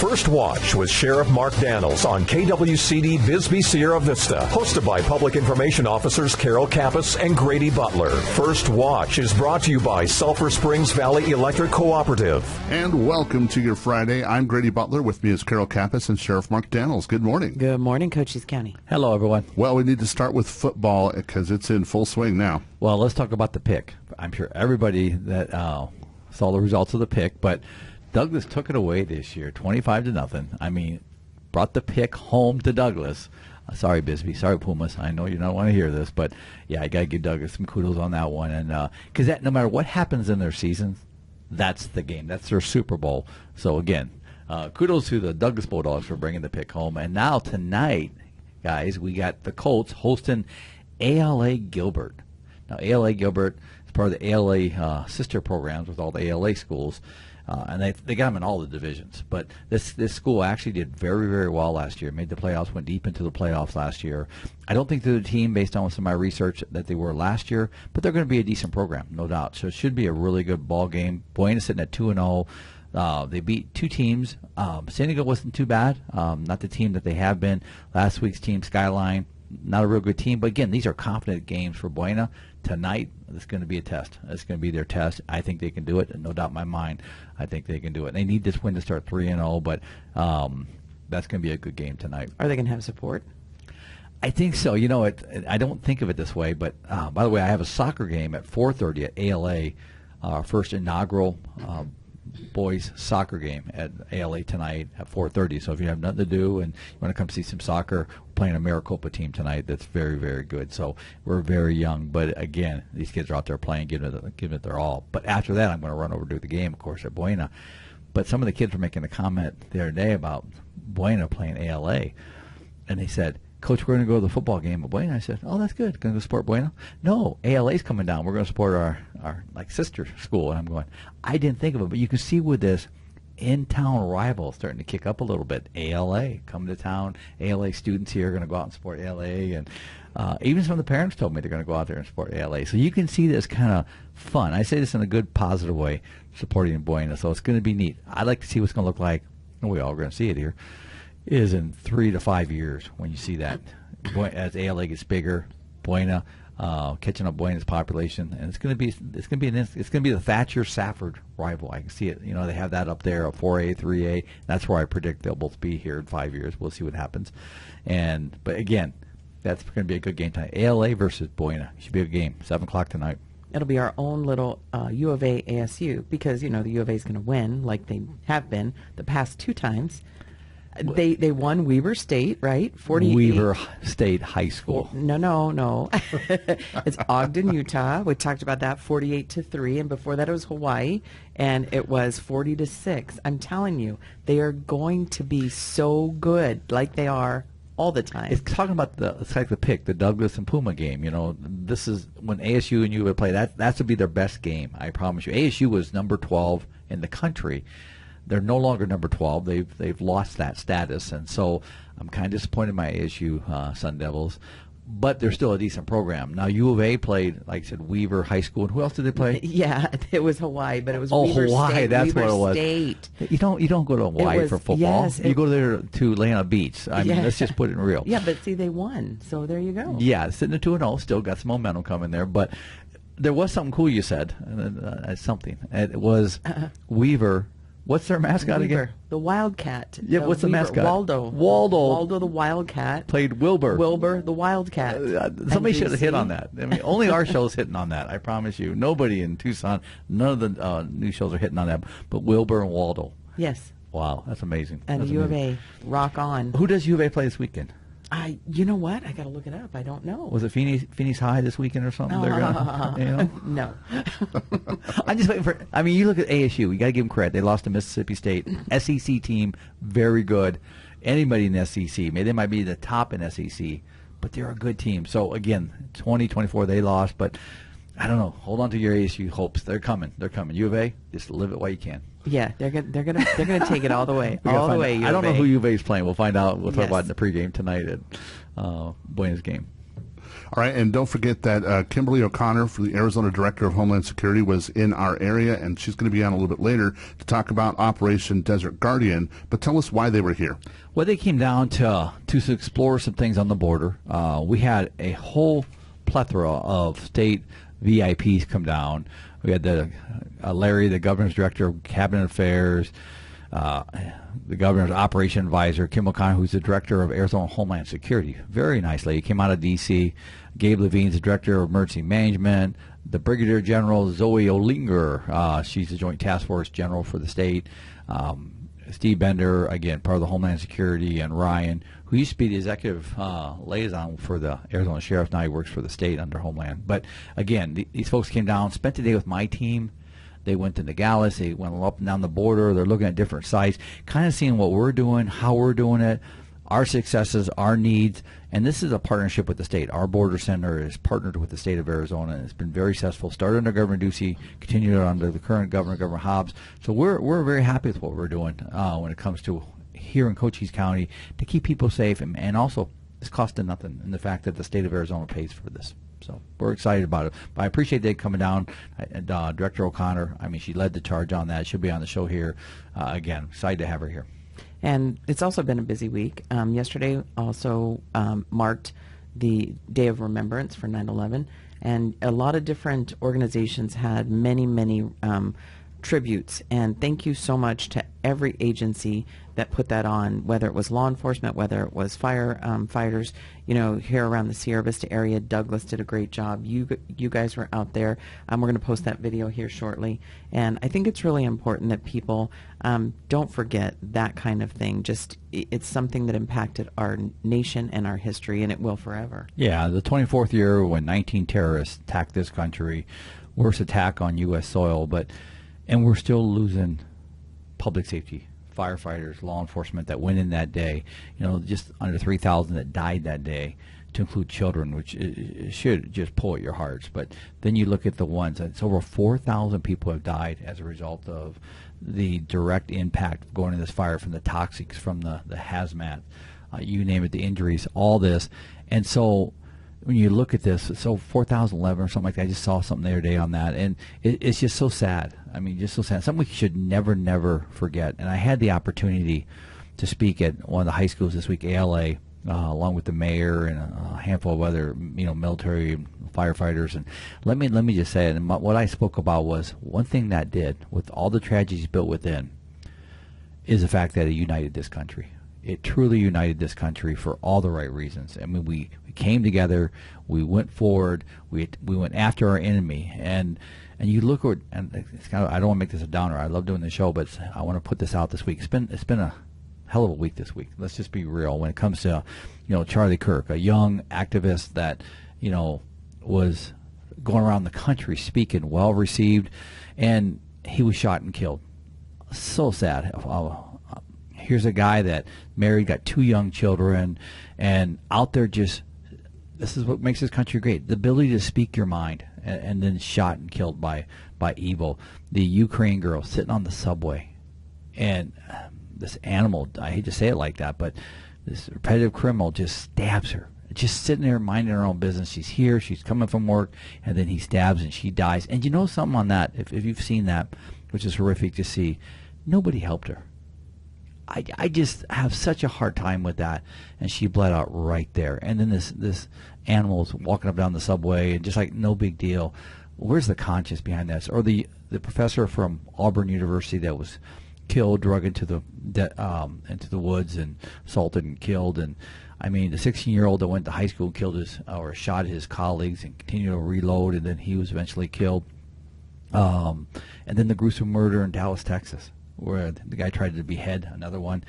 First Watch with Sheriff Mark Daniels on KWCD Bisbee Sierra Vista. Hosted by Public Information Officers Carol Kappas and Grady Butler. First Watch is brought to you by Sulphur Springs Valley Electric Cooperative. And welcome to your Friday. I'm Grady Butler. With me is Carol Kappas and Sheriff Mark Daniels. Good morning. Good morning, Cochise County. Hello, everyone. Well, we need to start with football because it's in full swing now. Well, let's talk about the pick. I'm sure everybody that saw the results of the pick, but Douglas took it away this year, 25-0. I mean, brought the pick home to Douglas. Sorry, Bisbee. Sorry, Pumas. I know you don't want to hear this, but yeah, I got to give Douglas some kudos on that one. And because that, no matter what happens in their season, that's the game. That's their Super Bowl. So again, kudos to the Douglas Bulldogs for bringing the pick home. And now tonight, guys, we got the Colts hosting ALA Gilbert. Now, ALA Gilbert is part of the ALA sister programs with all the ALA schools. And they got them in all the divisions. But this school actually did very, very well last year. Made the playoffs, went deep into the playoffs last year. I don't think they're the team, based on some of my research, that they were last year. But they're going to be a decent program, no doubt. So it should be a really good ball game. Buena sitting at 2-0. They beat two teams. San Diego wasn't too bad. Not the team that they have been. Last week's team, Skyline, not a real good team. But again, these are confident games for Buena. Tonight, it's going to be a test. It's going to be their test. I think they can do it. No doubt in my mind, I think they can do it. They need this win to start 3-0, but that's going to be a good game tonight. Are they going to have support? I think so. You know, I don't think of it this way, but by the way, I have a soccer game at 4:30 at ALA, our first inaugural boys soccer game at ALA tonight at 4:30. So if you have nothing to do and you want to come see some soccer, we're playing a Maricopa team tonight that's very, very good. So we're very young, but again, these kids are out there playing, giving it their all. But after that, I'm going to run over to the game, of course, at Buena. But some of the kids were making a comment the other day about Buena playing ALA, and they said, "Coach, we're going to go to the football game at Buena." I said, "Oh, that's good. Going to go support Buena?" "No, ALA's coming down. We're going to support our like sister school." And I'm going, I didn't think of it, but you can see with this in-town rival starting to kick up a little bit. ALA coming to town. ALA students here are going to go out and support ALA, and even some of the parents told me they're going to go out there and support ALA. So you can see this kind of fun. I say this in a good, positive way, supporting Buena. So it's going to be neat. I'd like to see what's going to look like, and we all are going to see it here, is in 3 to 5 years when you see that as ALA gets bigger, Buena catching up Buena's population, and it's going to be the Thatcher Safford rival. I can see it. You know, they have that up there, a 4A, 3A. That's where I predict they'll both be here in 5 years. We'll see what happens. But again, that's going to be a good game tonight. ALA versus Buena should be a good game. 7:00 tonight. It'll be our own little U of A ASU, because, you know, the U of A is going to win like they have been the past 2 times. They won Weber State, right? 48. Weber State High School. No. It's Ogden, Utah. We talked about that, 48-3, and before that it was Hawaii, and it was 40-6. I'm telling you, they are going to be so good, like they are all the time. It's talking about it's like the pick, the Douglas and Puma game. You know, this is when ASU and U would play. That would be their best game. I promise you. ASU was number 12 in the country. They're no longer number 12. They've lost that status, and so I'm kind of disappointed in my ASU Sun Devils. But they're still a decent program. Now U of A played, like I said, Weaver High School, and who else did they play? Yeah, it was Hawaii, but it was Weaver Hawaii. State. That's Weaver what it was. State. You don't go to Hawaii for football. Yes, you go there to lay on a beach. I mean, let's just put it in real. Yeah, but see, they won, so there you go. Yeah, sitting at 2-0, still got some momentum coming there, but there was something cool you said. Something. It was Weaver. What's their mascot Weaver, again? the Wildcat. Yeah, what's the mascot? Waldo. Waldo the Wildcat. Played Wilbur. Wilbur the Wildcat. Somebody should have hit on that. I mean, only our show's hitting on that. I promise you. Nobody in Tucson, none of the new shows are hitting on that. But Wilbur and Waldo. Yes. Wow, that's amazing. And that's U of A, rock on. Who does U of A play this weekend? You know what? I got to look it up. I don't know. Was it Phoenix High this weekend or something? They're gonna, you know? No. I'm just waiting for. I mean, you look at ASU. You got to give them credit. They lost to Mississippi State, SEC team, very good. Anybody in the SEC, maybe they might be the top in SEC, but they're a good team. So again, 2024 they lost, but I don't know. Hold on to your ASU hopes. They're coming. They're coming. U of A, just live it while you can. Yeah, they're gonna take it all the way, all the way. I don't know who U of A is playing. We'll find out. We'll talk about it in the pregame tonight at Buena's game. All right, and don't forget that Kimberly O'Connor, for the Arizona Director of Homeland Security, was in our area, and she's going to be on a little bit later to talk about Operation Desert Guardian. But tell us why they were here. Well, they came down to explore some things on the border. We had a whole plethora of state VIPs come down. We had the Larry, the governor's director of cabinet affairs, the governor's operation advisor, Kim O'Connor, who's the director of Arizona Homeland Security. Very nice lady. Came out of D.C. Gabe Levine's the director of emergency management. The Brigadier General Zoe Olinger, she's the Joint Task Force General for the state. Steve Bender, again, part of the Homeland Security, and Ryan, who used to be the executive liaison for the Arizona Sheriff. Now he works for the state under Homeland. But again, these folks came down, spent the day with my team. They went to Nogales. They went up and down the border. They're looking at different sites, kind of seeing what we're doing, how we're doing it, our successes, our needs. And this is a partnership with the state. Our border center is partnered with the state of Arizona, and it's been very successful. Started under Governor Ducey, continued under the current governor, Governor Hobbs. So we're very happy with what we're doing when it comes to here in Cochise County to keep people safe, and also it's costing nothing in the fact that the state of Arizona pays for this. So we're excited about it. But I appreciate they coming down. Director O'Connor, I mean, she led the charge on that. She'll be on the show here. Again, excited to have her here. And it's also been a busy week. Yesterday also marked the Day of Remembrance for 9/11, and a lot of different organizations had many tributes. And thank you so much to every agency that put that on, whether it was law enforcement, whether it was firefighters, here around the Sierra Vista area. Douglas did a great job. You guys were out there. We're going to post that video here shortly. And I think it's really important that people don't forget that kind of thing. Just it's something that impacted our nation and our history, and it will forever. Yeah, the 24th year when 19 terrorists attacked this country, worst attack on U.S. soil, and we're still losing public safety, firefighters, law enforcement that went in that day, just under 3,000 that died that day, to include children, which should just pull at your hearts. But then you look at the ones, it's over 4,000 people have died as a result of the direct impact of going in this fire, from the toxics, from the hazmat, you name it, the injuries, all this. And so when you look at this, so 4,011 or something like that. I just saw something the other day on that, and it's just so sad. I mean, just so sad. Something we should never forget. And I had the opportunity to speak at one of the high schools this week, ALA, along with the mayor and a handful of other, military firefighters. And let me just say it. And what I spoke about was one thing that did, with all the tragedies built within, is the fact that it united this country. It truly united this country for all the right reasons. I mean, we came together, we went forward, we went after our enemy, and you look at, and it's kind of, I don't want to make this a downer. I love doing the show, but I want to put this out this week. It's been a hell of a week this week. Let's just be real when it comes to Charlie Kirk, a young activist that was going around the country speaking, well received, and he was shot and killed. So sad. Here's a guy that married, got 2 young children, and out there this is what makes this country great, the ability to speak your mind, and then shot and killed by evil. The Ukraine girl sitting on the subway, and this animal, I hate to say it like that, but this repetitive criminal just stabs her. Just sitting there minding her own business. She's here, she's coming from work, and then he stabs and she dies. And something on that, if you've seen that, which is horrific to see, nobody helped her. I just have such a hard time with that, and she bled out right there. And then this animal's walking up down the subway, and just like no big deal. Where's the conscience behind this? Or the professor from Auburn University that was killed, drug into the woods and assaulted and killed. And I mean, the 16-year-old that went to high school and killed or shot his colleagues and continued to reload, and then he was eventually killed. And then the gruesome murder in Dallas, Texas, where the guy tried to behead another one,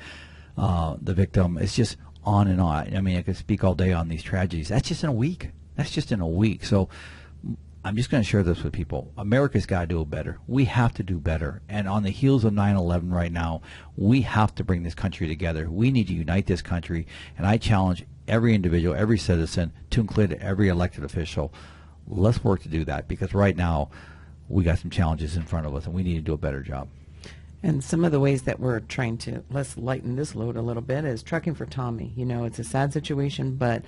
the victim. It's just on and on. I mean, I could speak all day on these tragedies. That's just in a week. So I'm just going to share this with people. America's got to do better. We have to do better. And on the heels of 9/11 right now, we have to bring this country together. We need to unite this country. And I challenge every individual, every citizen, to include every elected official. Let's work to do that, because right now we got some challenges in front of us, and we need to do a better job. And some of the ways that we're trying to, let's lighten this load a little bit, is Trucking for Tommy. You know, it's a sad situation, but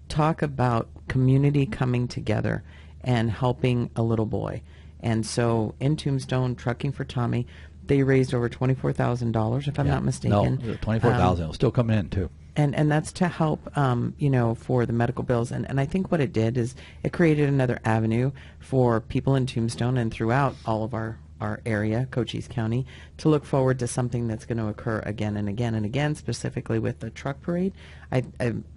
talk about community coming together and helping a little boy. And so in Tombstone, Trucking for Tommy, they raised over $24,000, if I'm not mistaken. No, 24,000. It'll still coming in, too. And that's to help, you know, for the medical bills. And I think what it did is it created another avenue for people in Tombstone and throughout all of our area, Cochise County, to look forward to something that's going to occur again and again and again, specifically with the truck parade. I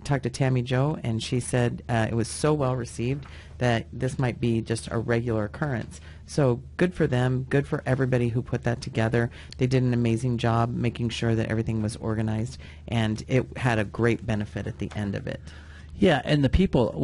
talked to Tammy Jo, and she said it was so well received that this might be just a regular occurrence. So good for them, good for everybody who put that together. They did an amazing job making sure that everything was organized, and it had a great benefit at the end of it. Yeah, and the people,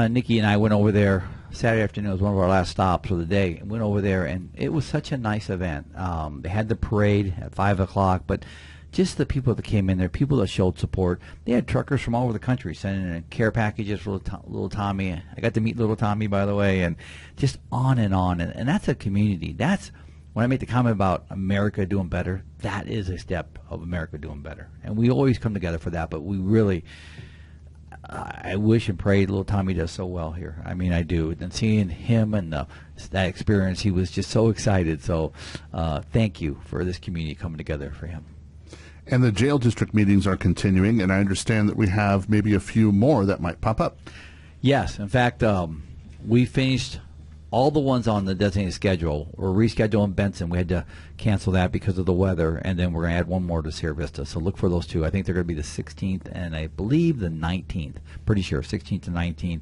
Nikki and I went over there Saturday afternoon. It was one of our last stops of the day. Went over there, and it was such a nice event. They had the parade at 5 o'clock, but just the people that came in there, people that showed support. They had truckers from all over the country sending in care packages for little Tommy. I got to meet little Tommy, by the way, and just on and on. And that's a community. That's when I make the comment about America doing better, that is a step of America doing better. And we always come together for that, but we really... I wish and pray little Tommy does so well here. I mean, I do. And seeing him and that experience, he was just so excited. So thank you for this community coming together for him. And the jail district meetings are continuing, and I understand that we have maybe a few more that might pop up. Yes. In fact, we finished all the ones on the designated schedule. We're rescheduling Benson. We had to cancel that because of the weather, and then we're going to add one more to Sierra Vista. So look for those two. I think they're going to be the 16th and I believe the 19th. Pretty sure 16th and 19th,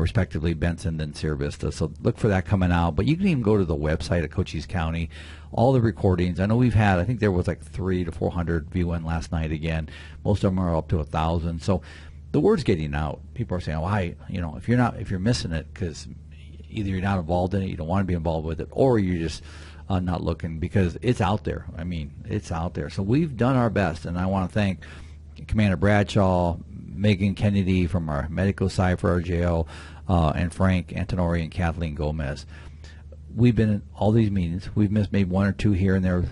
respectively, Benson and Sierra Vista. So look for that coming out. But you can even go to the website at Cochise County. All the recordings. I know we've had, I think there was like 300 to 400 view-in last night again. Most of them are up to 1,000. So the word's getting out. People are saying, "Oh, if you're missing it because either you're not involved in it, you don't want to be involved with it, or you're just not looking," because it's out there. I mean, it's out there. So we've done our best, and I want to thank Commander Bradshaw, Megan Kennedy from our medical side for our jail, and Frank Antonori and Kathleen Gomez. We've been in all these meetings. We've missed maybe one or two here and there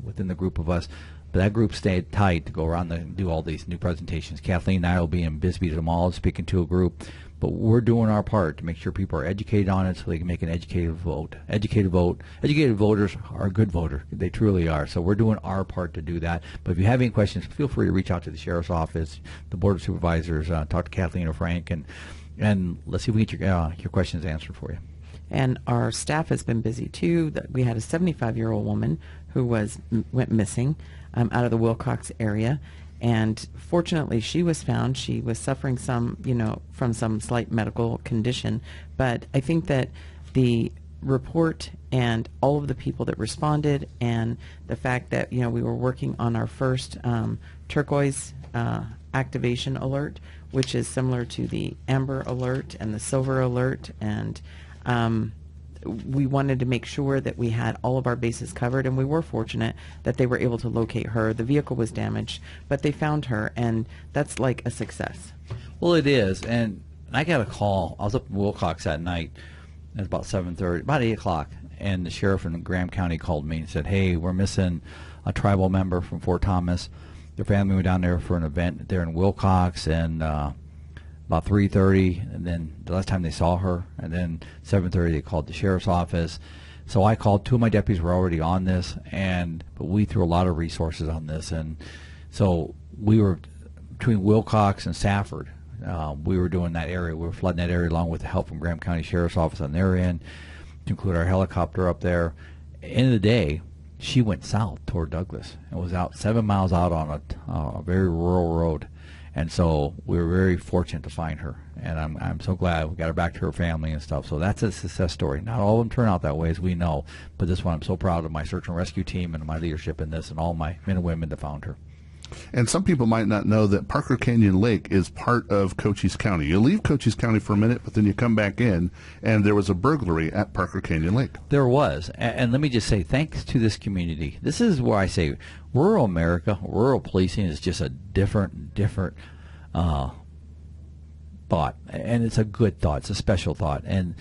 within the group of us, but that group stayed tight to go around and do all these new presentations. Kathleen and I will be in Bisbee tomorrow speaking to a group. But we're doing our part to make sure people are educated on it so they can make an educated vote. Educated voters are a good voter. They truly are. So we're doing our part to do that. But if you have any questions, feel free to reach out to the Sheriff's Office, the Board of Supervisors, talk to Kathleen or Frank, and let's see if we can get your questions answered for you. And our staff has been busy, too. We had a 75-year-old woman who went missing out of the Wilcox area. And fortunately, she was found. She was suffering from some slight medical condition. But I think that the report and all of the people that responded, and the fact that we were working on our first turquoise activation alert, which is similar to the amber alert and the silver alert, and we wanted to make sure that we had all of our bases covered, and we were fortunate that they were able to locate her. The vehicle was damaged, but they found her, and that's like a success. Well, it is, and I got a call. I was up in Wilcox that night. It was about 7:30, about 8 o'clock, and the sheriff in Graham County called me and said, "Hey, we're missing a tribal member from Fort Thomas. Their family went down there for an event there in Wilcox, and about 3:30, and then the last time they saw her, and then 7:30 they called the sheriff's office." So I called. Two of my deputies were already on this, but we threw a lot of resources on this, and so we were between Wilcox and Safford. We were doing that area. We were flooding that area along with the help from Graham County Sheriff's Office on their end, to include our helicopter up there. End of the day, she went south toward Douglas and was out 7 miles out on a very rural road. And so we were very fortunate to find her, and I'm so glad we got her back to her family and stuff. So that's a success story. Not all of them turn out that way, as we know, but this one I'm so proud of my search and rescue team and my leadership in this, and all my men and women that found her. And some people might not know that Parker Canyon Lake is part of Cochise County. You leave Cochise County for a minute, but then you come back in, and there was a burglary at Parker Canyon Lake. There was, and let me just say, thanks to this community. This is where I say rural America, rural policing is just a different thought, and it's a good thought. It's a special thought, and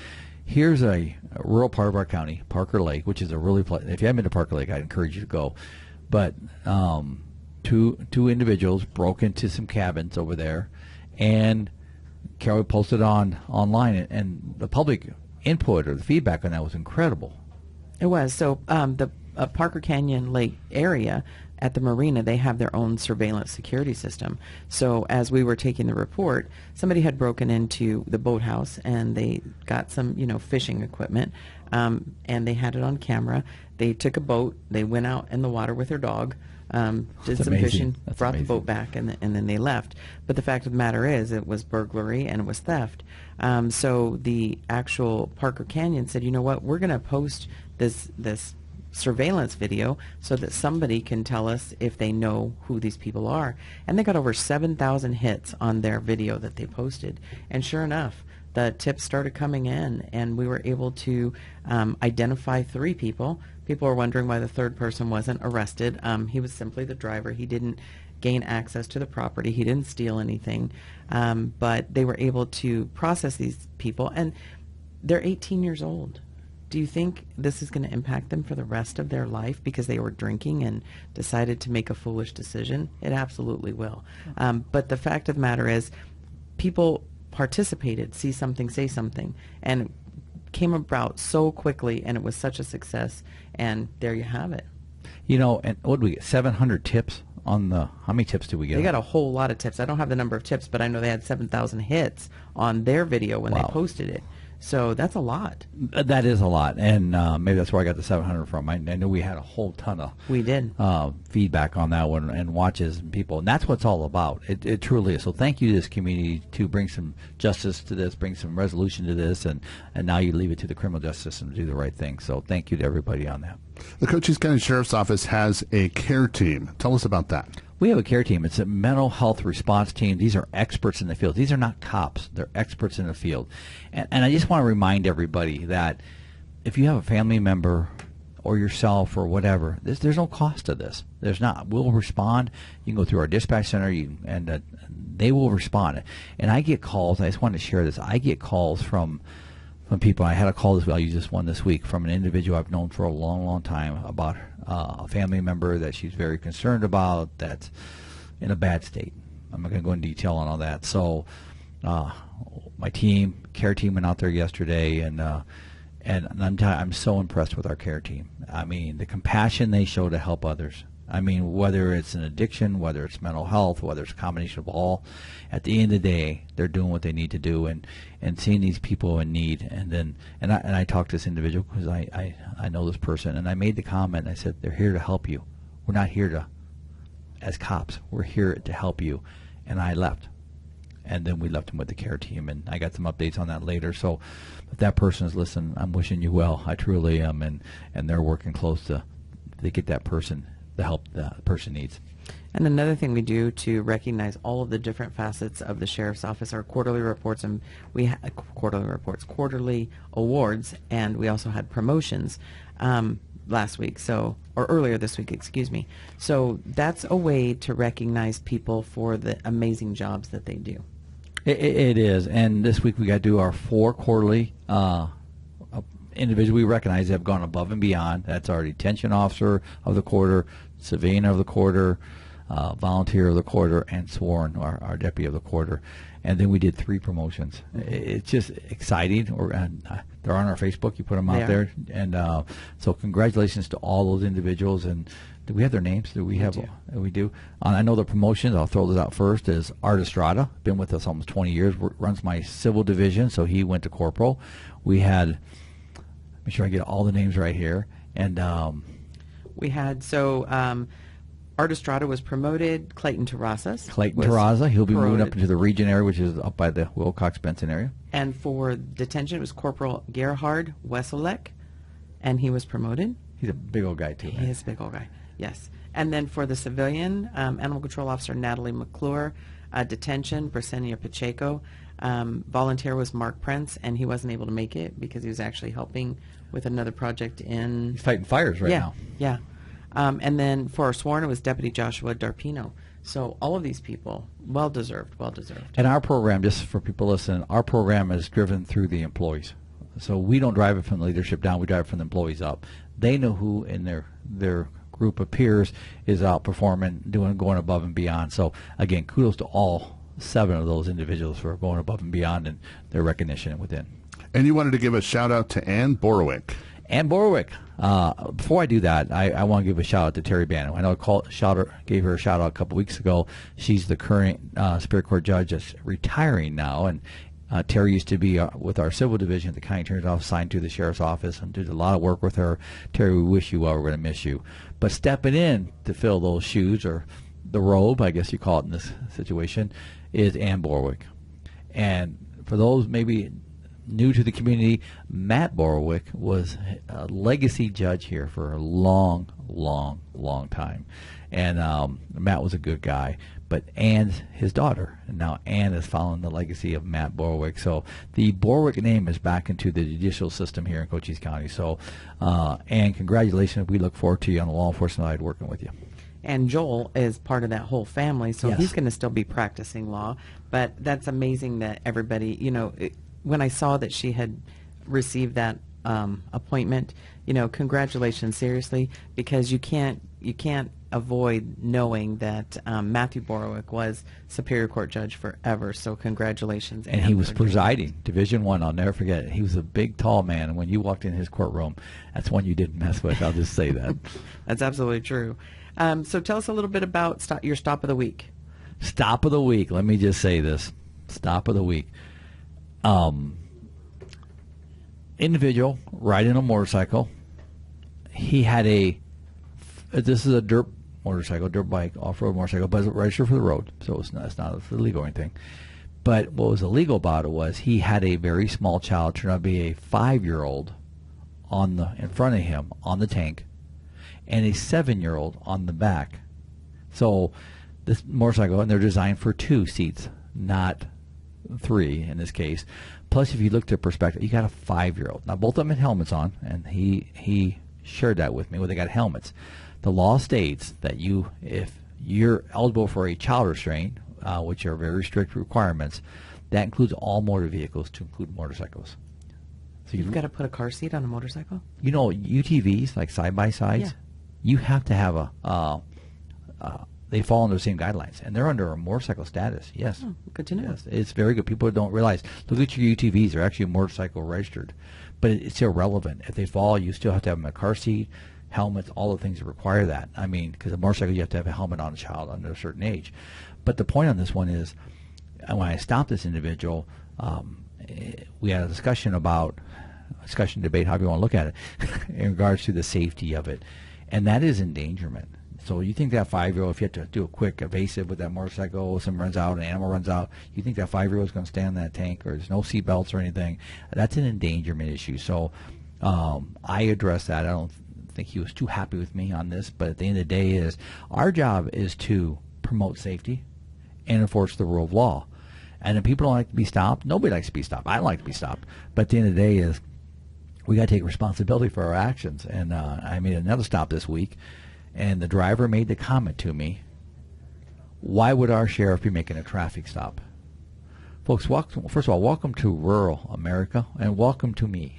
here's a rural part of our county, Parker Lake, which is a really if you haven't been to Parker Lake, I'd encourage you to go. But two individuals broke into some cabins over there, and Carol posted online, and the public input or the feedback on that was incredible. It was. So the Parker Canyon Lake area at the marina, they have their own surveillance security system. So as we were taking the report, somebody had broken into the boathouse and they got some, fishing equipment, and they had it on camera. They took a boat, they went out in the water with their dog, did some fishing, brought the boat back, and then they left. But the fact of the matter is, it was burglary and it was theft. So the actual Parker Canyon said, you know what, we're going to post this surveillance video so that somebody can tell us if they know who these people are. And they got over 7,000 hits on their video that they posted. And sure enough, the tips started coming in, and we were able to identify 3 people. People were wondering why the third person wasn't arrested. He was simply the driver. He didn't gain access to the property. He didn't steal anything. But they were able to process these people, and they're 18 years old. Do you think this is going to impact them for the rest of their life because they were drinking and decided to make a foolish decision? It absolutely will. But the fact of the matter is, people participated, see something, say something, and it came about so quickly, and it was such a success, and there you have it. And what did we get? 700 tips on the, how many tips did we get? They got a whole lot of tips. I don't have the number of tips, but I know they had 7,000 hits on their video when they posted it. So that's a lot. That is a lot, and maybe that's where I got the 700 from. I know we had a whole ton of feedback on that one, and watches and people, and that's what it's all about. It truly is. So thank you to this community to bring some justice to this, bring some resolution to this, and now you leave it to the criminal justice system to do the right thing. So thank you to everybody on that. The Cochise County Sheriff's Office has a care team. Tell us about that. We have a care team. It's a mental health response team. These are experts in the field. These are not cops. They're experts in the field. And I just want to remind everybody that if you have a family member or yourself or whatever, there's no cost to this. There's not. We'll respond. You can go through our dispatch center, and they will respond. And I get calls. I just wanted to share this. I get calls from people. I had a call I'll use this one this week, from an individual I've known for a long, long time about a family member that she's very concerned about that's in a bad state. I'm not going to go into detail on all that. So my care team went out there yesterday, and I'm so impressed with our care team. I mean, the compassion they show to help others. I mean, whether it's an addiction, whether it's mental health, whether it's a combination of all, at the end of the day, they're doing what they need to do, and seeing these people in need. And I talked to this individual because I know this person, and I made the comment, and I said, they're here to help you. We're not here as cops. We're here to help you. And I left. And then we left him with the care team, and I got some updates on that later. So if that person is listening, I'm wishing you well. I truly am, and they're working close to get that person the help the person needs. And another thing we do to recognize all of the different facets of the Sheriff's Office are quarterly reports, and we had quarterly awards, and we also had promotions last week, or earlier this week, excuse me. So that's a way to recognize people for the amazing jobs that they do. It is, and this week we got to do our 4 quarterly individuals we recognize have gone above and beyond. That's our detention officer of the quarter, civilian of the quarter, volunteer of the quarter, and sworn, our deputy of the quarter. And then we did 3 promotions. It's just exciting. They're on our Facebook. You put them out there. And so congratulations to all those individuals. And do we have their names? We do. I know the promotions. I'll throw this out first. Is Art Estrada, been with us almost 20 years, runs my civil division, so he went to corporal. We had, make sure I get all the names right here. And we had, Art Estrada was promoted. Clayton Terrazas. He'll be moving up into the region area, which is up by the Wilcox-Benson area. And for detention, it was Corporal Gerhard Wesselek, and he was promoted. He's a big old guy, too. He is a big old guy, yes. And then for the civilian, Animal Control Officer Natalie McClure, detention, Brisenia Pacheco. Volunteer was Mark Prince, and he wasn't able to make it because he was actually helping with another project in... He's fighting fires right now. Yeah. And then for our sworn, it was Deputy Joshua Darpino. So all of these people, well-deserved. And our program, just for people listening, our program is driven through the employees. So we don't drive it from the leadership down. We drive it from the employees up. They know who in their group of peers is outperforming, going above and beyond. So again, kudos to all 7 of those individuals for going above and beyond and their recognition within. And you wanted to give a shout out to Ann Borowick. Ann Borowick. Before I do that, I want to give a shout out to Terry Bannon. I know I gave her a shout out a couple weeks ago. She's the current Superior Court judge that's retiring now, and Terry used to be with our civil division at the county attorney's office, assigned to the sheriff's office, and did a lot of work with her. Terry, we wish you well. We're going to miss you. But stepping in to fill those shoes, or the robe, I guess you call it in this situation, is Ann Borowick. And for those maybe new to the community, Matt Borowick was a legacy judge here for a long, long, long time. And Matt was a good guy. But Ann's his daughter, and now Ann is following the legacy of Matt Borowick. So the Borowick name is back into the judicial system here in Cochise County. So, Ann, congratulations. We look forward to you on the law enforcement side working with you. And Joel is part of that whole family, so Yes. he's going to still be practicing law. But that's amazing that everybody, when I saw that she had received that appointment, congratulations, seriously, because you can't avoid knowing that Matthew Borowick was Superior Court judge forever. So congratulations. And Ann, he was for doing presiding Division I. I'll never forget it. He was a big, tall man, and when you walked in his courtroom, that's one you didn't mess with. I'll just say that. That's absolutely true. So tell us a little bit about your stop of the week. Stop of the week. Let me just say this. Stop of the week. Individual riding a motorcycle. He had this is a dirt bike, off-road motorcycle, but it's registered for the road, so it's not illegal or anything. But what was illegal about it was he had a very small child, turned out to be a 5-year-old, in front of him on the tank, and a 7-year-old on the back. So this motorcycle, and they're designed for 2 seats, not 3 in this case. Plus, if you looked at perspective, you got a 5-year-old. Now, both of them had helmets on, and he shared that with me, where they got helmets. The law states that if you're eligible for a child restraint, which are very strict requirements, that includes all motor vehicles, to include motorcycles. So You've got to put a car seat on a motorcycle? UTVs, like side-by-sides, Yeah. you have to have they fall under the same guidelines, and they're under a motorcycle status. Yes. Oh, good to know. Yes, it's very good. People don't realize. Look at your UTVs; they're actually motorcycle registered, but it's irrelevant. If they fall, you still have to have them in a car seat, helmets, all the things that require that. I mean, because a motorcycle, you have to have a helmet on a child under a certain age. But the point on this one is, when I stopped this individual, we had a discussion, debate, however you want to look at it, in regards to the safety of it, and that is endangerment. So you think that 5-year-old, if you have to do a quick evasive with that motorcycle, someone runs out, an animal runs out, you think that 5-year-old is going to stand in that tank, or there's no seat belts or anything? That's an endangerment issue. So I addressed that. I don't think he was too happy with me on this, but at the end of the day, our job is to promote safety and enforce the rule of law. And if people don't like to be stopped, nobody likes to be stopped. I don't like to be stopped. But at the end of the day we got to take responsibility for our actions. And I made another stop this week, and the driver made the comment to me, why would our sheriff be making a traffic stop? Folks, first of all, welcome to rural America, and welcome to me.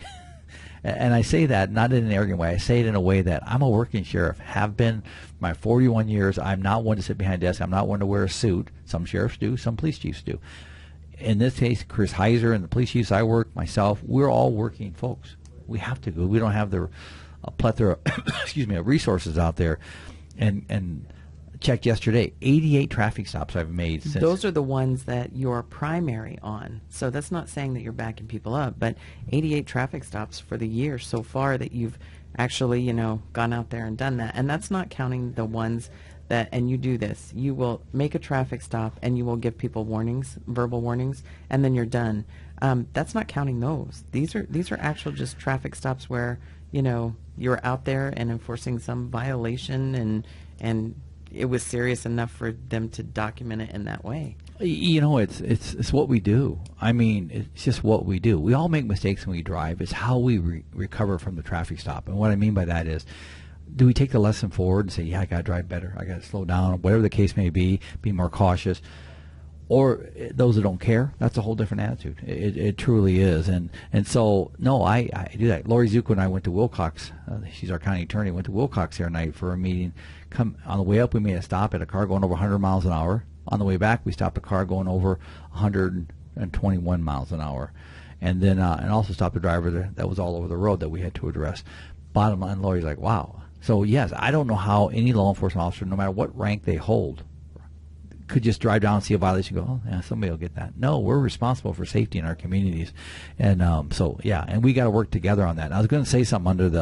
And I say that not in an arrogant way. I say it in a way that I'm a working sheriff, have been my 41 years. I'm not one to sit behind a desk. I'm not one to wear a suit. Some sheriffs do. Some police chiefs do. In this case, Chris Heiser and the police chiefs I work, myself, we're all working folks. We have to go. We don't have the plethora of resources out there. And checked yesterday, 88 traffic stops I've made since. Those are the ones that you're primary on. So that's not saying that you're backing people up, but 88 traffic stops for the year so far that you've actually, gone out there and done that. And that's not counting the ones that, and you do this, you will make a traffic stop and you will give people warnings, verbal warnings, and then you're done. That's not counting those. These are actual just traffic stops where, you're out there and enforcing some violation and it was serious enough for them to document it in that way. It's what we do. I mean, it's just what we do. We all make mistakes when we drive. It's how we recover from the traffic stop. And what I mean by that is, do we take the lesson forward and say, yeah, I got to drive better, I got to slow down, whatever the case may be more cautious? or those that don't care. That's a whole different attitude. It truly is. And so, no, I do that. Lori Zuko and I went to Wilcox. She's our county attorney. Went to Wilcox the other night for a meeting. On the way up, we made a stop at a car going over 100 miles an hour. On the way back, we stopped a car going over 121 miles an hour. And then and also stopped a driver that was all over the road that we had to address. Bottom line, Lori's like, wow. So, yes, I don't know how any law enforcement officer, no matter what rank they hold, could just drive down and see a violation and go, oh, yeah, somebody will get that. No, we're responsible for safety in our communities. And so, yeah, and we got to work together on that. And I was going to say something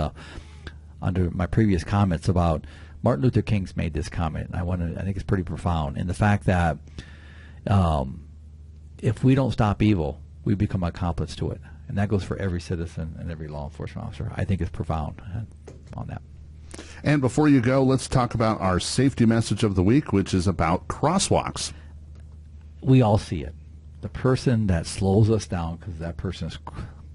under my previous comments about Martin Luther King's made this comment. And I think it's pretty profound in the fact that if we don't stop evil, we become accomplices to it. And that goes for every citizen and every law enforcement officer. I think it's profound on that. And before you go, let's talk about our safety message of the week, which is about crosswalks. We all see it. The person that slows us down because that person is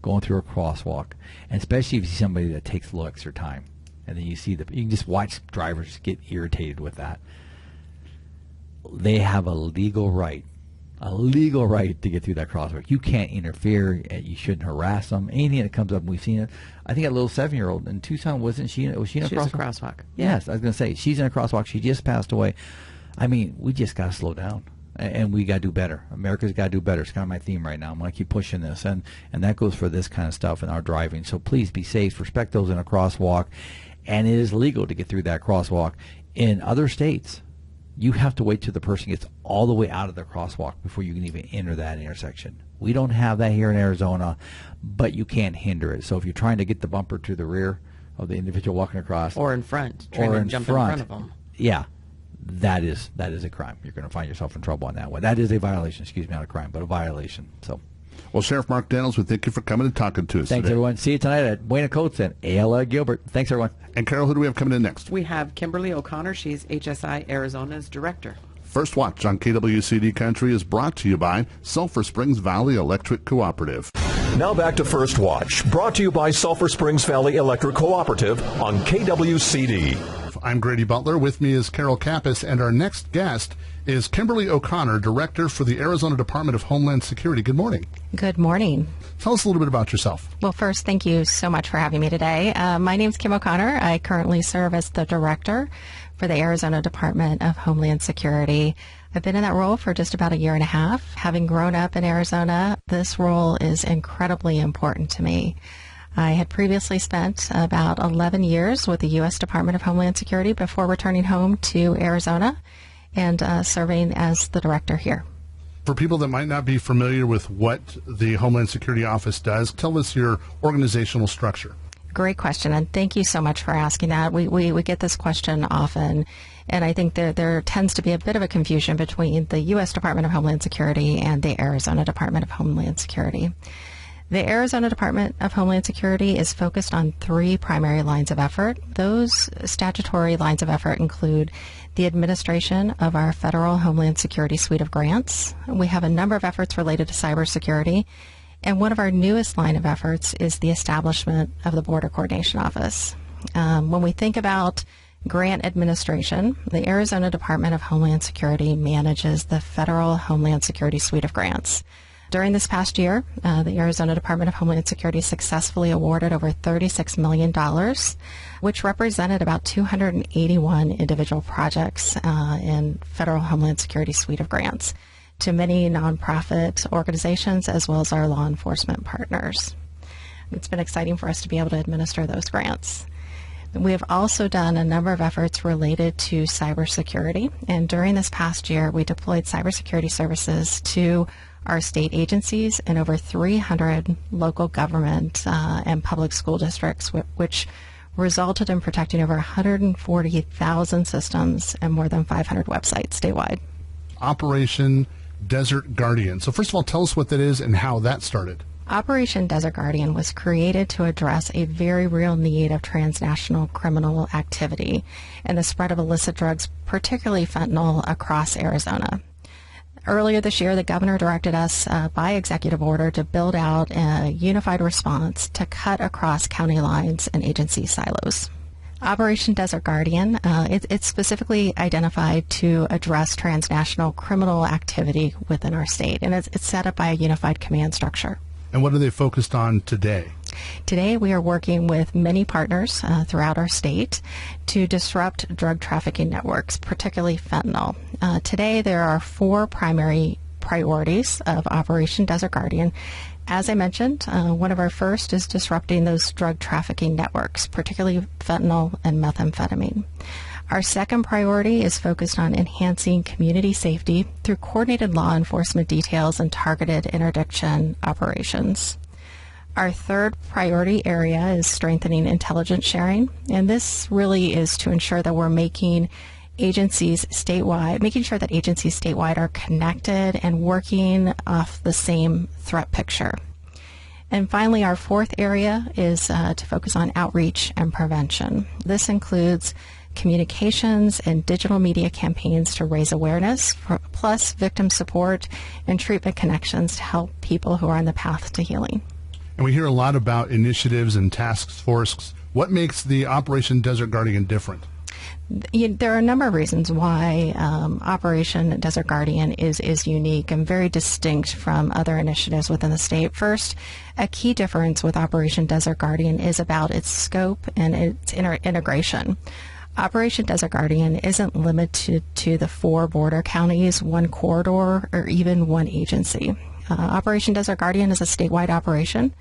going through a crosswalk, and especially if you see somebody that takes a little extra time, and then you can just watch drivers get irritated with that. They have a legal right to get through that crosswalk. You can't interfere. You shouldn't harass them. Anything that comes up, we've seen it. I think a little 7-year-old in Tucson, was she in a crosswalk? She was a crosswalk. Yes, I was going to say, she's in a crosswalk. She just passed away. I mean, we just got to slow down, and we got to do better. America's got to do better. It's kind of my theme right now. I'm going to keep pushing this, and that goes for this kind of stuff in our driving. So please be safe. Respect those in a crosswalk, and it is legal to get through that crosswalk. In other states, you have to wait till the person gets all the way out of the crosswalk before you can even enter that intersection. We don't have that here in Arizona, but you can't hinder it. So if you're trying to get the bumper to the rear of the individual walking across, or in front, trying to jump in front of them, yeah, that is a crime. You're going to find yourself in trouble on that one. That is a violation. Excuse me, not a crime, but a violation. So. Well, Sheriff Mark Daniels, we thank you for coming and talking to us Thanks, today. everyone. See you tonight at Wayne & Coates and ALA Gilbert. Thanks, everyone. And Carol, who do we have coming in next? We have Kimberly O'Connor. She's HSI Arizona's director. First Watch on KWCD Country is brought to you by Sulphur Springs Valley Electric Cooperative. Now back to First Watch, brought to you by Sulphur Springs Valley Electric Cooperative on KWCD. I'm Grady Butler. With me is Carol Kappas, and our next guest is Kimberly O'Connor, Director for the Arizona Department of Homeland Security. Good morning. Good morning. Tell us a little bit about yourself. Well, first, thank you so much for having me today. My name is Kim O'Connor. I currently serve as the Director for the Arizona Department of Homeland Security. I've been in that role for just about a year and a half. Having grown up in Arizona, this role is incredibly important to me. I had previously spent about 11 years with the U.S. Department of Homeland Security before returning home to Arizona and serving as the director here. For people that might not be familiar with what the Homeland Security Office does, tell us your organizational structure. Great question, and thank you so much for asking that. We get this question often, and I think there tends to be a bit of a confusion between the U.S. Department of Homeland Security and the Arizona Department of Homeland Security. The Arizona Department of Homeland Security is focused on 3 primary lines of effort. Those statutory lines of effort include the administration of our federal Homeland Security suite of grants. We have a number of efforts related to cybersecurity, and one of our newest line of efforts is the establishment of the Border Coordination Office. When we think about grant administration, the Arizona Department of Homeland Security manages the federal Homeland Security suite of grants. During this past year, the Arizona Department of Homeland Security successfully awarded over $36 million, which represented about 281 individual projects in federal Homeland Security suite of grants to many nonprofit organizations as well as our law enforcement partners. It's been exciting for us to be able to administer those grants. We have also done a number of efforts related to cybersecurity, and during this past year, we deployed cybersecurity services to our state agencies and over 300 local government and public school districts, which resulted in protecting over 140,000 systems and more than 500 websites statewide. Operation Desert Guardian. So first of all, tell us what that is and how that started. Operation Desert Guardian was created to address a very real need of transnational criminal activity and the spread of illicit drugs, particularly fentanyl, across Arizona. Earlier this year, the governor directed us by executive order to build out a unified response to cut across county lines and agency silos. Operation Desert Guardian, it's specifically identified to address transnational criminal activity within our state, and it's set up by a unified command structure. And what are they focused on today? Today, we are working with many partners throughout our state to disrupt drug trafficking networks, particularly fentanyl. Today, there are 4 primary priorities of Operation Desert Guardian. As I mentioned, one of our first is disrupting those drug trafficking networks, particularly fentanyl and methamphetamine. Our second priority is focused on enhancing community safety through coordinated law enforcement details and targeted interdiction operations. Our third priority area is strengthening intelligence sharing, and this really is to ensure that we're making sure that agencies statewide are connected and working off the same threat picture. And finally, our fourth area is to focus on outreach and prevention. This includes communications and digital media campaigns to raise awareness, plus victim support and treatment connections to help people who are on the path to healing. And we hear a lot about initiatives and task forces. What makes the Operation Desert Guardian different? There are a number of reasons why Operation Desert Guardian is unique and very distinct from other initiatives within the state. First, a key difference with Operation Desert Guardian is about its scope and its integration. Operation Desert Guardian isn't limited to the 4 border counties, 1 corridor, or even 1 agency. Operation Desert Guardian is a statewide operation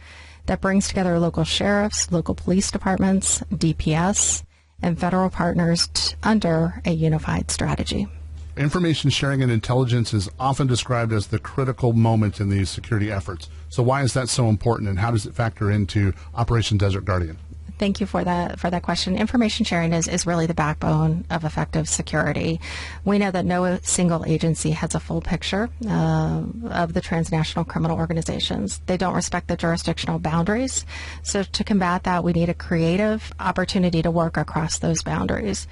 that brings together local sheriffs, local police departments, DPS, and federal partners under a unified strategy. Information sharing and intelligence is often described as the critical moment in these security efforts. So why is that so important, and how does it factor into Operation Desert Guardian? Thank you for that question. Information sharing is really the backbone of effective security. We know that no single agency has a full picture of the transnational criminal organizations. They don't respect the jurisdictional boundaries. So to combat that, we need a creative opportunity to work across those boundaries.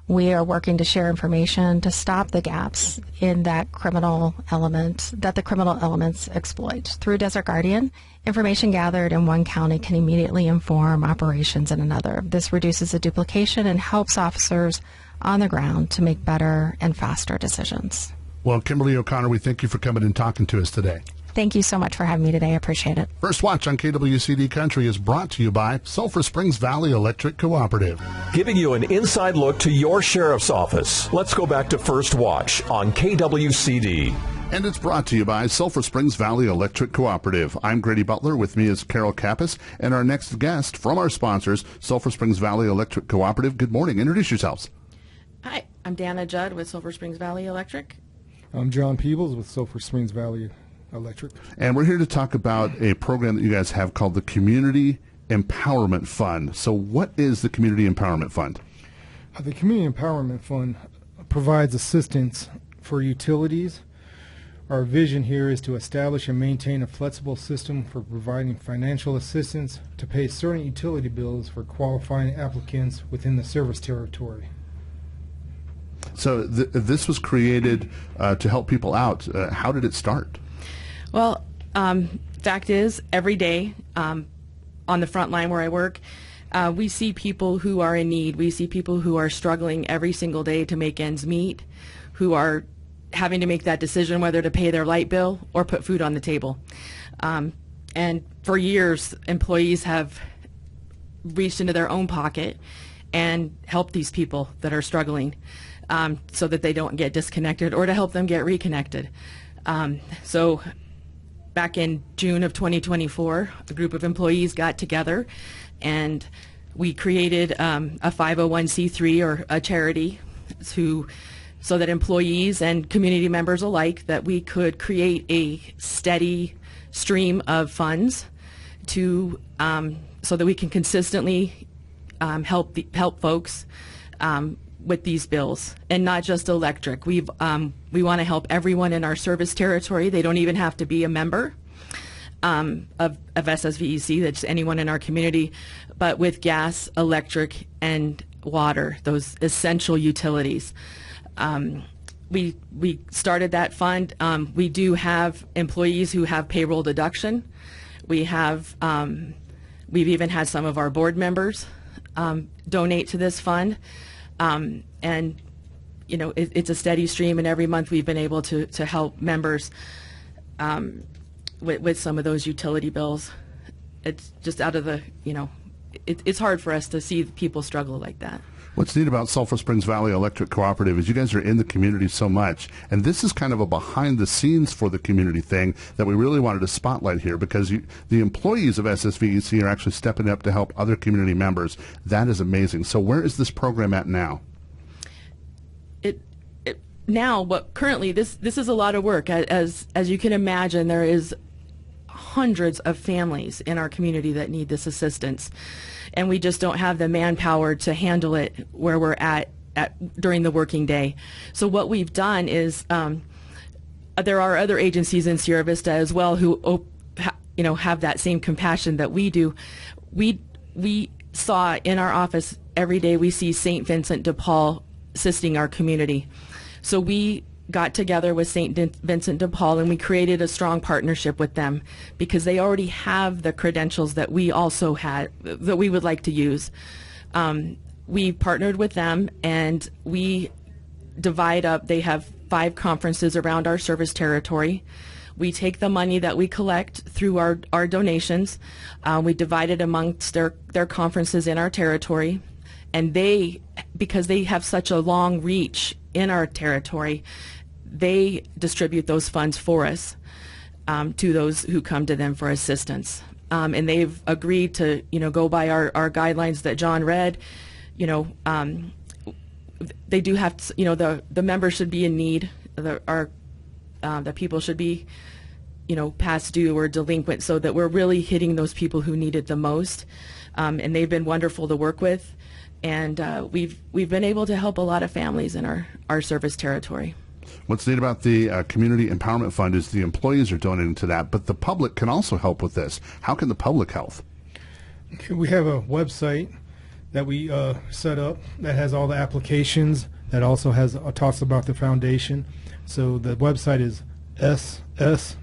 We are working to share information to stop the gaps in that criminal element that the criminal elements exploit. Through Desert Guardian, information gathered in one county can immediately inform operations in another. This reduces the duplication and helps officers on the ground to make better and faster decisions. Well, Kimberly O'Connor, we thank you for coming and talking to us today. Thank you so much for having me today. I appreciate it. First Watch on KWCD Country is brought to you by Sulphur Springs Valley Electric Cooperative. Giving you an inside look to your sheriff's office. Let's go back to First Watch on KWCD. And it's brought to you by Sulphur Springs Valley Electric Cooperative. I'm Grady Butler. With me is Carol Kappas, and our next guest from our sponsors, Sulphur Springs Valley Electric Cooperative. Good morning. Introduce yourselves. Hi, I'm Dana Judd with Sulphur Springs Valley Electric. I'm John Peebles with Sulphur Springs Valley Electric. And we're here to talk about a program that you guys have called the Community Empowerment Fund. So what is the Community Empowerment Fund? The Community Empowerment Fund provides assistance for utilities. Our vision here is to establish and maintain a flexible system for providing financial assistance to pay certain utility bills for qualifying applicants within the service territory. So this was created to help people out. How did it start? Well, fact is, every day on the front line where I work, we see people who are in need. We see people who are struggling every single day to make ends meet, who are having to make that decision whether to pay their light bill or put food on the table. And for years, employees have reached into their own pocket and helped these people that are struggling so that they don't get disconnected, or to help them get reconnected. So back in June of 2024, a group of employees got together and we created a 501c3, or a charity, so that employees and community members alike, that we could create a steady stream of funds to so that we can consistently help folks with these bills, and not just electric. We want to help everyone in our service territory. They don't even have to be a member of SSVEC. That's anyone in our community, but with gas, electric, and water, those essential utilities. We started that fund. We do have employees who have payroll deduction. We have we've even had some of our board members donate to this fund. And you know, it's a steady stream, and every month we've been able to help members with some of those utility bills. It's just out of the, you know, it's hard for us to see people struggle like that. What's neat about Sulphur Springs Valley Electric Cooperative is you guys are in the community so much, and this is kind of a behind-the-scenes for the community thing that we really wanted to spotlight here, because the employees of SSVEC are actually stepping up to help other community members. That is amazing. So where is this program at now? Now, what currently this is a lot of work. As you can imagine, there is hundreds of families in our community that need this assistance, and we just don't have the manpower to handle it where we're at during the working day. So what we've done is there are other agencies in Sierra Vista as well who have that same compassion that we do. We saw in our office every day, we see St. Vincent de Paul assisting our community. So we got together with St. Vincent de Paul, and we created a strong partnership with them because they already have the credentials that we also had, that we would like to use. We partnered with them, and we divide up. They have 5 conferences around our service territory. We take the money that we collect through our donations. We divide it amongst their conferences in our territory. And because they have such a long reach in our territory, they distribute those funds for us to those who come to them for assistance. And they've agreed to, go by our guidelines that John read. They do have to, the members should be in need. The people should be, past due or delinquent, so that we're really hitting those people who need it the most. And they've been wonderful to work with. And we've been able to help a lot of families in our service territory. What's neat about the Community Empowerment Fund is the employees are donating to that, but the public can also help with this. How can the public help? Okay, we have a website that we set up that has all the applications, that also has talks about the foundation. So the website is ssvcf.org.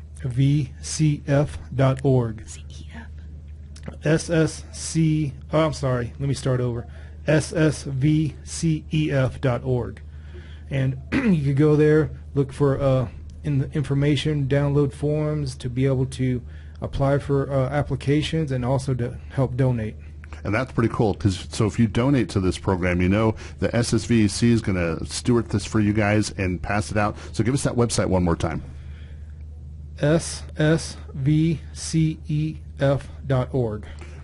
ssvcef.org. And you could go there, look for information, download forms to be able to apply for applications, and also to help donate. And that's pretty cool, because so if you donate to this program, the SSVEC is going to steward this for you guys and pass it out. So give us that website one more time. ssvcef.org.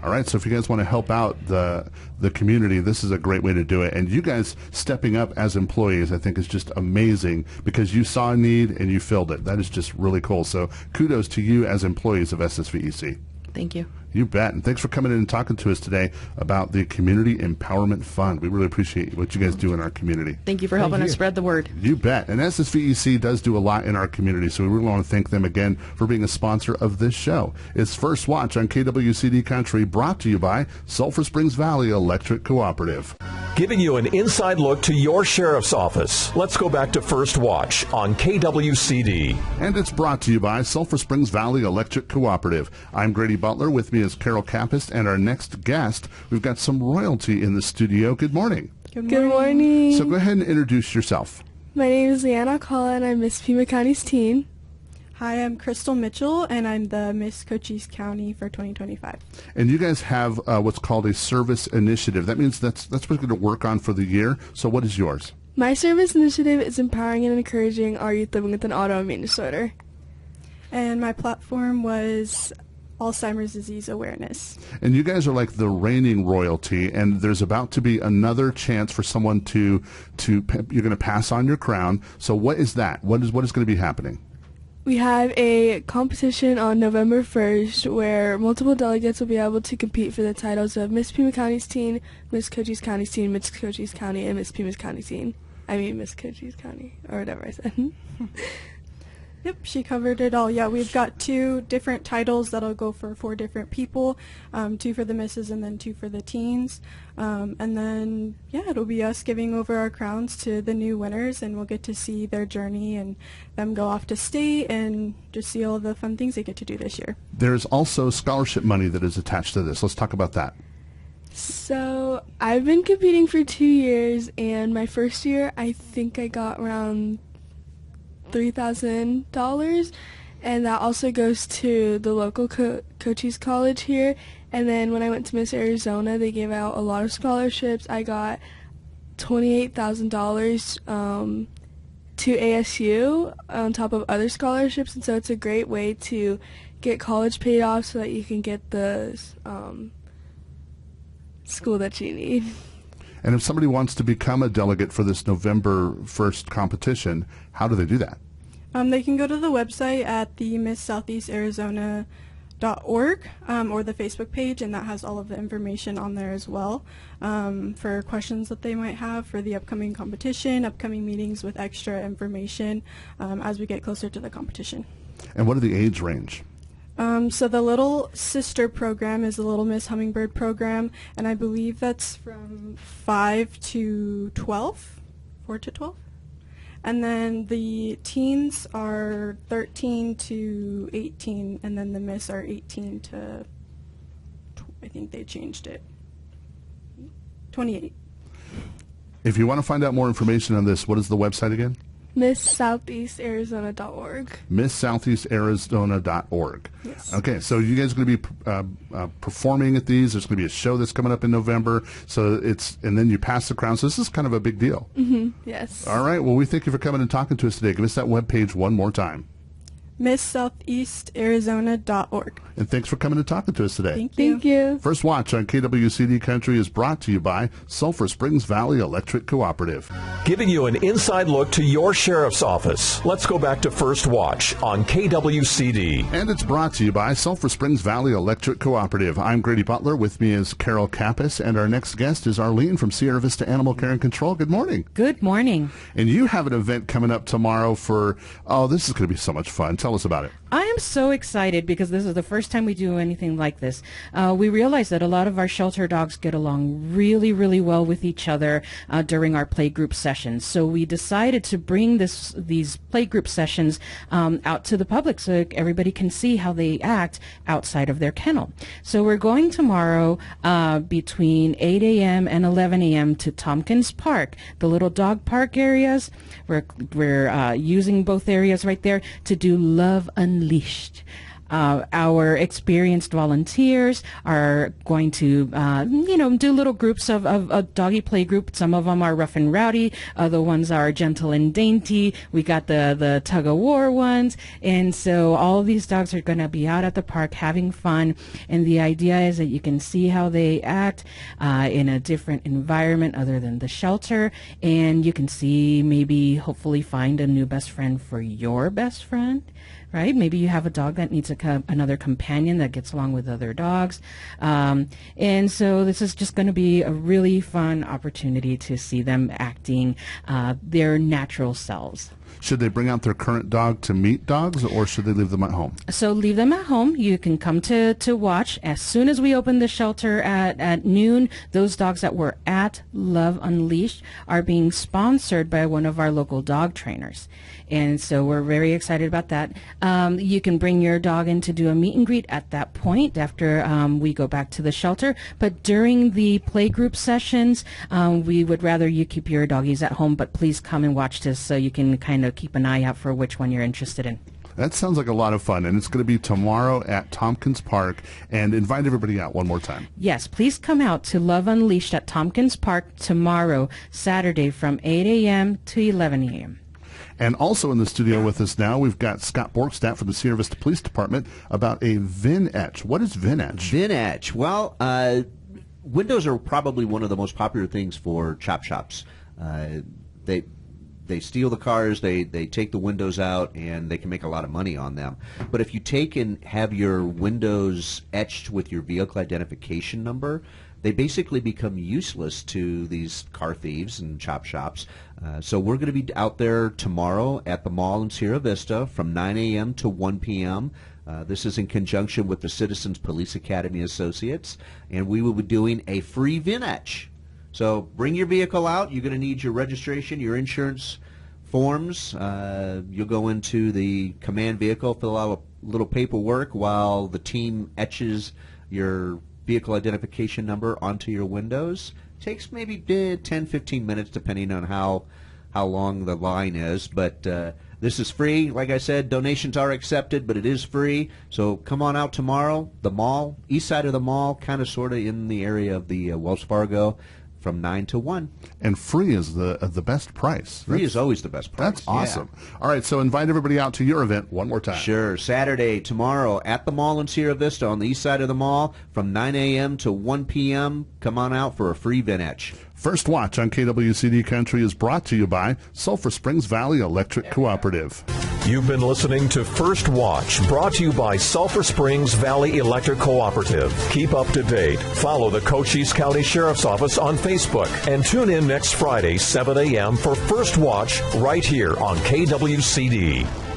All right, so if you guys want to help out the community, this is a great way to do it. And you guys stepping up as employees, I think, is just amazing, because you saw a need and you filled it. That is just really cool. So kudos to you as employees of SSVEC. Thank you. You bet. And thanks for coming in and talking to us today about the Community Empowerment Fund. We really appreciate what you guys do in our community. Thank you for helping us spread the word. You bet. And SSVEC does do a lot in our community, so we really want to thank them again for being a sponsor of this show. It's First Watch on KWCD Country, brought to you by Sulphur Springs Valley Electric Cooperative. Giving you an inside look to your sheriff's office. Let's go back to First Watch on KWCD. And it's brought to you by Sulphur Springs Valley Electric Cooperative. I'm Grady Butler. With me is Carol Kappas, and our next guest, we've got some royalty in the studio. Good morning. Good morning. So go ahead and introduce yourself. My name is Leanna Calla, and I'm Miss Pima County's teen. Hi, I'm Crystal Mitchell, and I'm the Miss Cochise County for 2025. And you guys have what's called a service initiative. That means that's what you're going to work on for the year. So what is yours? My service initiative is empowering and encouraging our youth living with an autoimmune disorder. And my platform was Alzheimer's disease awareness. And you guys are like the reigning royalty, and there's about to be another chance for someone to you're going to pass on your crown. So what is that? What is going to be happening? We have a competition on November 1st where multiple delegates will be able to compete for the titles of Miss Pima County's teen, Miss Cochise County's teen, Miss Cochise County, and Miss Pima's County teen. I mean Miss Cochise County, or whatever I said. Yep, she covered it all. Yeah, we've got 2 different titles that'll go for 4 different people, 2 for the misses and then 2 for the teens. And then, it'll be us giving over our crowns to the new winners, and we'll get to see their journey and them go off to state and just see all the fun things they get to do this year. There's also scholarship money that is attached to this. Let's talk about that. So I've been competing for 2 years, and my first year I think I got around $3,000, and that also goes to the local Cochise College here. And then when I went to Miss Arizona, they gave out a lot of scholarships. I got $28,000 to ASU on top of other scholarships, and so it's a great way to get college paid off so that you can get the school that you need. And if somebody wants to become a delegate for this November 1st competition, how do they do that? They can go to the website at the MissSoutheastArizona.org or the Facebook page, and that has all of the information on there as well for questions that they might have for the upcoming competition, upcoming meetings with extra information as we get closer to the competition. And what are the age range? So the Little Sister program is the Little Miss Hummingbird program, and I believe that's from 5 to 12, 4 to 12. And then the teens are 13 to 18, and then the Miss are 18 to, I think they changed it, 28. If you want to find out more information on this, what is the website again? MissSoutheastArizona.org. MissSoutheastArizona.org. Yes. Okay, so you guys are going to be performing at these. There's going to be a show that's coming up in November. So and then you pass the crown. So this is kind of a big deal. Mm-hmm. Yes. All right. Well, we thank you for coming and talking to us today. Give us that webpage one more time. MissSoutheastArizona.org. And thanks for coming and talking to us today. Thank you. Thank you. First Watch on KWCD Country is brought to you by Sulphur Springs Valley Electric Cooperative. Giving you an inside look to your sheriff's office. Let's go back to First Watch on KWCD. And it's brought to you by Sulphur Springs Valley Electric Cooperative. I'm Grady Butler. With me is Carol Kappas, and our next guest is Arlene from Sierra Vista Animal Care and Control. Good morning. Good morning. And you have an event coming up tomorrow this is going to be so much fun. Tell us about it. I am so excited because this is the first time we do anything like this. We realize that a lot of our shelter dogs get along really, really well with each other during our playgroup sessions. So we decided to bring these playgroup sessions out to the public so everybody can see how they act outside of their kennel. So we're going tomorrow between 8 a.m. and 11 a.m. to Tompkins Park, the little dog park areas. We're using both areas right there to do Love Unleashed. Our experienced volunteers are going to, do little groups of a doggy play group. Some of them are rough and rowdy. Other ones are gentle and dainty. We got the tug of war ones. And so all of these dogs are going to be out at the park having fun. And the idea is that you can see how they act in a different environment other than the shelter. And you can see, maybe hopefully find a new best friend for your best friend. Right? Maybe you have a dog that needs another companion that gets along with other dogs. And so this is just going to be a really fun opportunity to see them acting their natural selves. Should they bring out their current dog to meet dogs, or should they leave them at home? So leave them at home. You can come to watch. As soon as we open the shelter at noon, those dogs that were at Love Unleashed are being sponsored by one of our local dog trainers. And so we're very excited about that. You can bring your dog in to do a meet and greet at that point after we go back to the shelter. But during the playgroup sessions, we would rather you keep your doggies at home, but please come and watch this so you can kind of keep an eye out for which one you're interested in. That sounds like a lot of fun, and it's going to be tomorrow at Tompkins Park. And invite everybody out one more time. Yes, please come out to Love Unleashed at Tompkins Park tomorrow, Saturday, from 8 a.m. to 11 a.m. And also in the studio with us now, we've got Scott Borkstadt from the Sierra Vista Police Department about a VinEtch. What is VinEtch? VinEtch. Well, windows are probably one of the most popular things for chop shops. They steal the cars, they take the windows out, and they can make a lot of money on them. But if you take and have your windows etched with your vehicle identification number, they basically become useless to these car thieves and chop shops. So we're going to be out there tomorrow at the mall in Sierra Vista from 9 a.m. to 1 p.m. This is in conjunction with the Citizens Police Academy Associates, and we will be doing a free VinEtch. So bring your vehicle out. You're going to need your registration, your insurance forms. You'll go into the command vehicle, fill out a little paperwork while the team etches your vehicle identification number onto your windows. Takes maybe 10, 15 minutes depending on how long the line is, but this is free. Like I said, donations are accepted, but it is free. So come on out tomorrow. The mall, east side of the mall, kind of sort of in the area of the Wells Fargo, from 9 to 1. And free is the best price. Free is always the best price. That's awesome. All right, so invite everybody out to your event one more time. Sure. Saturday, tomorrow, at the mall in Sierra Vista on the east side of the mall from 9 a.m. to 1 p.m. Come on out for a free vintage. First Watch on KWCD Country is brought to you by Sulphur Springs Valley Electric Cooperative. You've been listening to First Watch, brought to you by Sulphur Springs Valley Electric Cooperative. Keep up to date. Follow the Cochise County Sheriff's Office on Facebook and tune in next Friday, 7 a.m. for First Watch right here on KWCD.